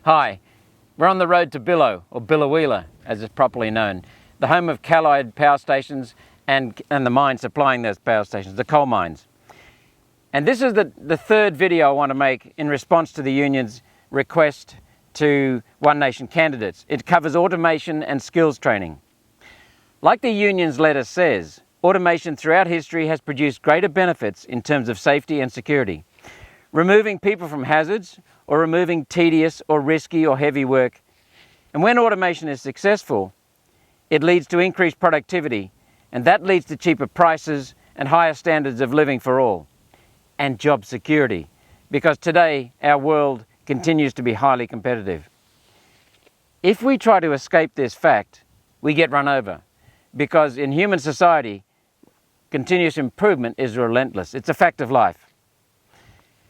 Hi, we're on the road to Billow, or Billowheeler as it's properly known, the home of Callide power stations and the mines supplying those power stations, the coal mines. And this is the third video I want to make in response to the union's request to One Nation candidates. It covers automation and skills training. Like the union's letter says, automation throughout history has produced greater benefits in terms of safety and security, removing people from hazards or removing tedious or risky or heavy work. And when automation is successful, it leads to increased productivity, and that leads to cheaper prices and higher standards of living for all, and job security, because today our world continues to be highly competitive. If we try to escape this fact, we get run over, because in human society, continuous improvement is relentless. It's a fact of life.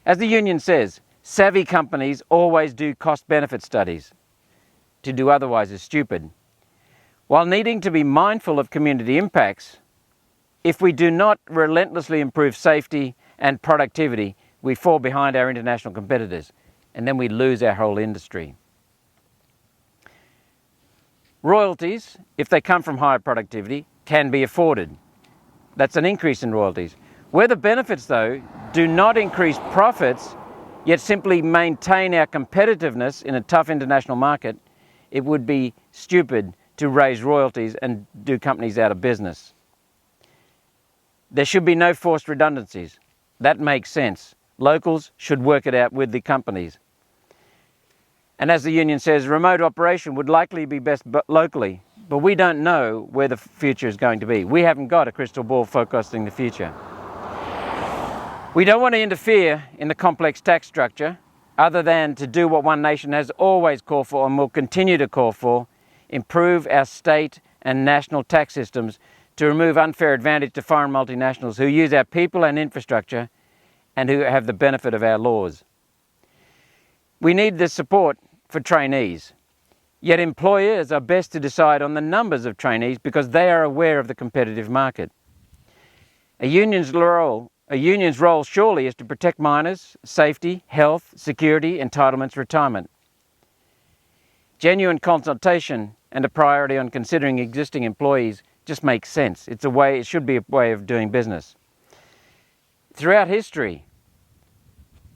As the union says, savvy companies always do cost-benefit studies. To do otherwise is stupid. While needing to be mindful of community impacts, if we do not relentlessly improve safety and productivity, we fall behind our international competitors, and then we lose our whole industry. Royalties, if they come from higher productivity, can be afforded. That's an increase in royalties. Where the benefits, though, do not increase profits, yet simply maintain our competitiveness in a tough international market, it would be stupid to raise royalties and do companies out of business. There should be no forced redundancies. That makes sense. Locals should work it out with the companies. And as the union says, remote operation would likely be best locally, but we don't know where the future is going to be. We haven't got a crystal ball forecasting the future. We don't want to interfere in the complex tax structure other than to do what One Nation has always called for and will continue to call for, improve our state and national tax systems to remove unfair advantage to foreign multinationals who use our people and infrastructure and who have the benefit of our laws. We need the support for trainees, yet employers are best to decide on the numbers of trainees because they are aware of the competitive market. A union's role surely is to protect miners, safety, health, security, entitlements, retirement. Genuine consultation and a priority on considering existing employees just makes sense. It should be a way of doing business. Throughout history,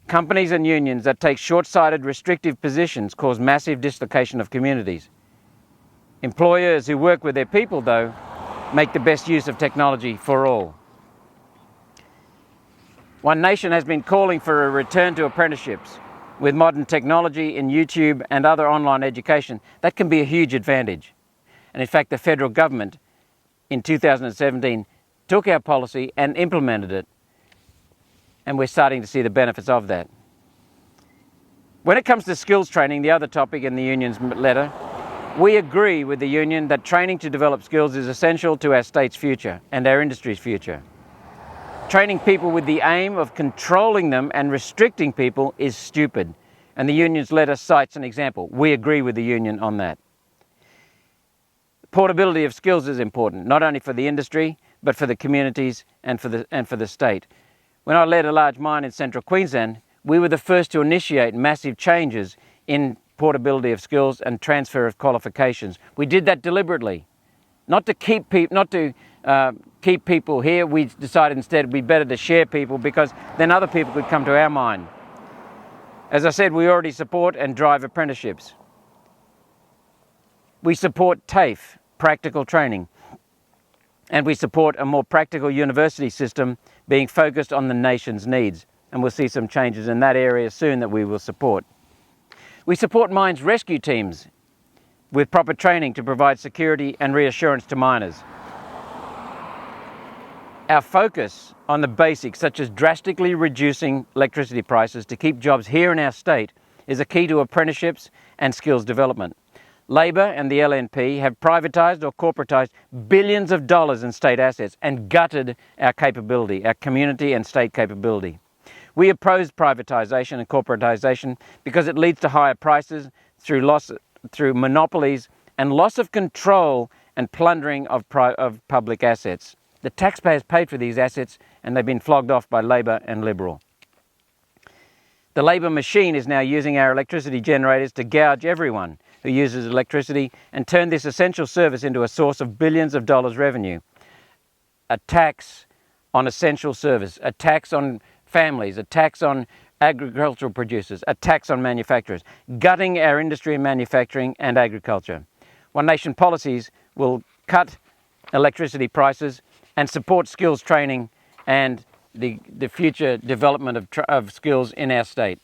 companies and unions that take short-sighted, restrictive positions cause massive dislocation of communities. Employers who work with their people, though, make the best use of technology for all. One Nation has been calling for a return to apprenticeships. With modern technology in YouTube and other online education, that can be a huge advantage. And in fact, the federal government in 2017 took our policy and implemented it. And we're starting to see the benefits of that. When it comes to skills training, the other topic in the union's letter, we agree with the union that training to develop skills is essential to our state's future and our industry's future. Training people with the aim of controlling them and restricting people is stupid. And the union's letter cites an example. We agree with the union on that. Portability of skills is important, not only for the industry, but for the communities and for the state. When I led a large mine in central Queensland, we were the first to initiate massive changes in portability of skills and transfer of qualifications. We did that deliberately, not to keep people here. We decided instead it'd be better to share people because then other people could come to our mine. As I said, we already support and drive apprenticeships. We support TAFE, practical training, and we support a more practical university system being focused on the nation's needs. And we'll see some changes in that area soon that we will support. We support mines rescue teams with proper training to provide security and reassurance to miners. Our focus on the basics, such as drastically reducing electricity prices to keep jobs here in our state, is a key to apprenticeships and skills development. Labor and the LNP have privatised or corporatised billions of dollars in state assets and gutted our capability, our community and state capability. We oppose privatisation and corporatisation because it leads to higher prices through monopolies and loss of control and plundering of public assets. The taxpayers paid for these assets and they've been flogged off by Labor and Liberal. The labour machine is now using our electricity generators to gouge everyone who uses electricity and turn this essential service into a source of billions of dollars revenue. A tax on essential service, a tax on families, a tax on agricultural producers, a tax on manufacturers, gutting our industry and manufacturing and agriculture. One Nation policies will cut electricity prices and support skills training and the future development of skills in our state.